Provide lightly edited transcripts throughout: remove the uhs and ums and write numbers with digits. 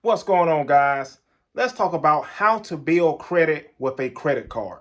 What's going on, guys? Let's talk about how to build credit with a credit card.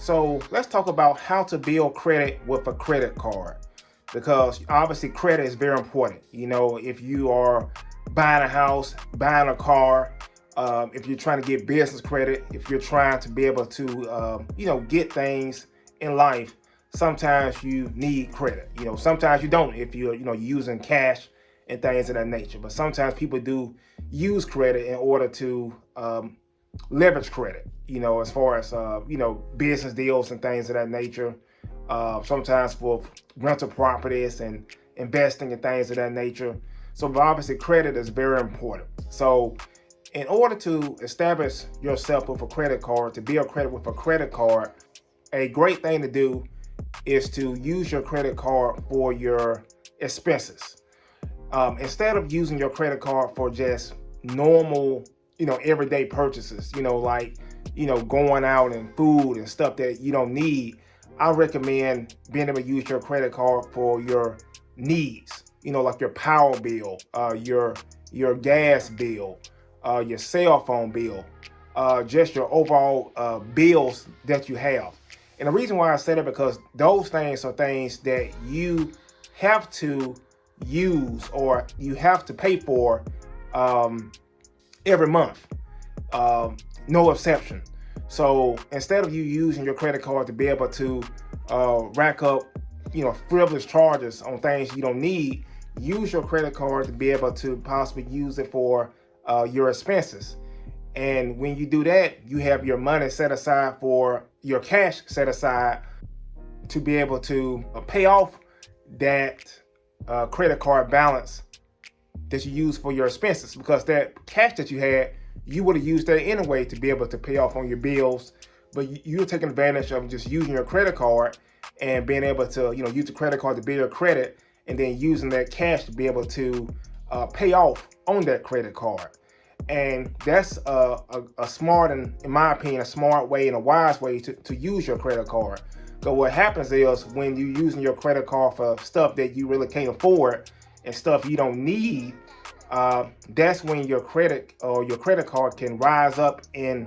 So let's talk about how to build credit with a credit card, because obviously credit is very important. If you are buying a house, buying a car, if you're trying to get business credit, if you're trying to be able to, get things in life, sometimes you need credit. Sometimes you don't if you're, using cash and things of that nature. But sometimes people do use credit in order to leverage credit, as far as, business deals and things of that nature. Sometimes for rental properties and investing and things of that nature. So obviously credit is very important. So in order to establish yourself with a credit card, to build credit with a credit card, a great thing to do is to use your credit card for your expenses. Instead of using your credit card for just normal, everyday purchases, like, going out and food and stuff that you don't need, I recommend being able to use your credit card for your needs, like your power bill, your gas bill, your cell phone bill, just your overall bills that you have. And the reason why I said it, because those things are things that you have to use or you have to pay for every month, no exception. So instead of you using your credit card to be able to rack up, frivolous charges on things you don't need, use your credit card to be able to possibly use it for your expenses. And when you do that, you have your money set aside, for your cash set aside, to be able to pay off that credit card balance that you use for your expenses, because that cash that you had, you would have used that anyway to be able to pay off on your bills. But you're taking advantage of just using your credit card and being able to, use the credit card to build your credit, and then using that cash to be able to pay off on that credit card. And that's a smart, and in my opinion, a smart way and a wise way to use your credit card. So what happens is, when you're using your credit card for stuff that you really can't afford and stuff you don't need, that's when your credit card can rise up in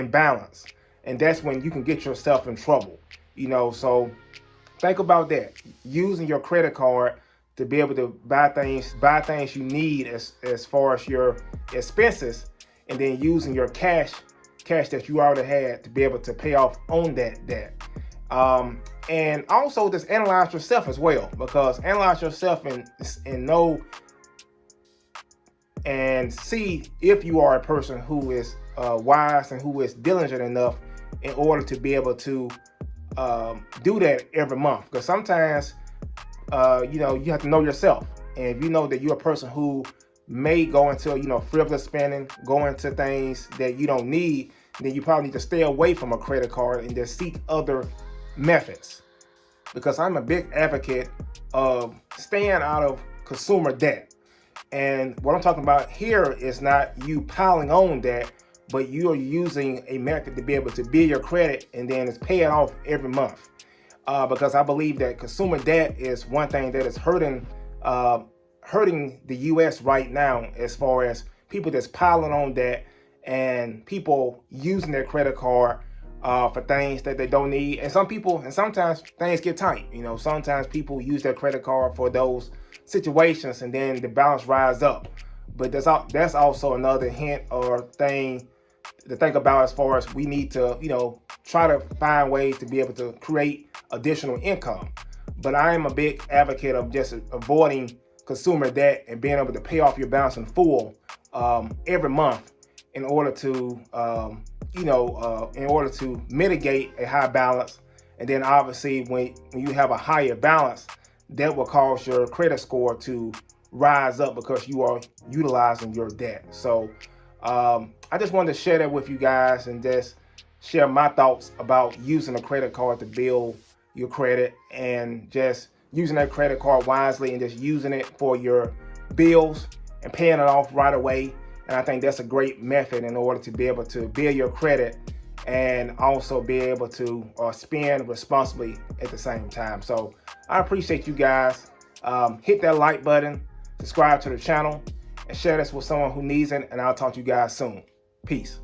balance, and that's when you can get yourself in trouble. So think about that, using your credit card to be able to buy things you need as far as your expenses, and then using your cash that you already had to be able to pay off on that debt. And also just analyze yourself as well, because analyze yourself and know and see if you are a person who is wise and who is diligent enough in order to be able to do that every month. Because sometimes you have to know yourself, and if you know that you're a person who may go into frivolous spending, go into things that you don't need, then you probably need to stay away from a credit card and just seek other methods. Because I'm a big advocate of staying out of consumer debt. And what I'm talking about here is not you piling on debt, but you are using a method to be able to build your credit and then it's paying off every month. Because I believe that consumer debt is one thing that is hurting the U.S. right now, as far as people that's piling on debt and people using their credit card for things that they don't need. And sometimes things get tight. Sometimes people use their credit card for those situations, and then the balance rise up. But that's also another hint or thing to think about, as far as we need to, try to find ways to be able to create additional income. But I am a big advocate of just avoiding consumer debt and being able to pay off your balance in full every month, in order to mitigate a high balance. And then obviously when you have a higher balance, that will cause your credit score to rise up, because you are utilizing your debt. So I just wanted to share that with you guys and just share my thoughts about using a credit card to build your credit and just using that credit card wisely and just using it for your bills and paying it off right away. And I think that's a great method in order to be able to build your credit and also be able to spend responsibly at the same time. So I appreciate you guys. Hit that like button, subscribe to the channel, and share this with someone who needs it. And I'll talk to you guys soon. Peace.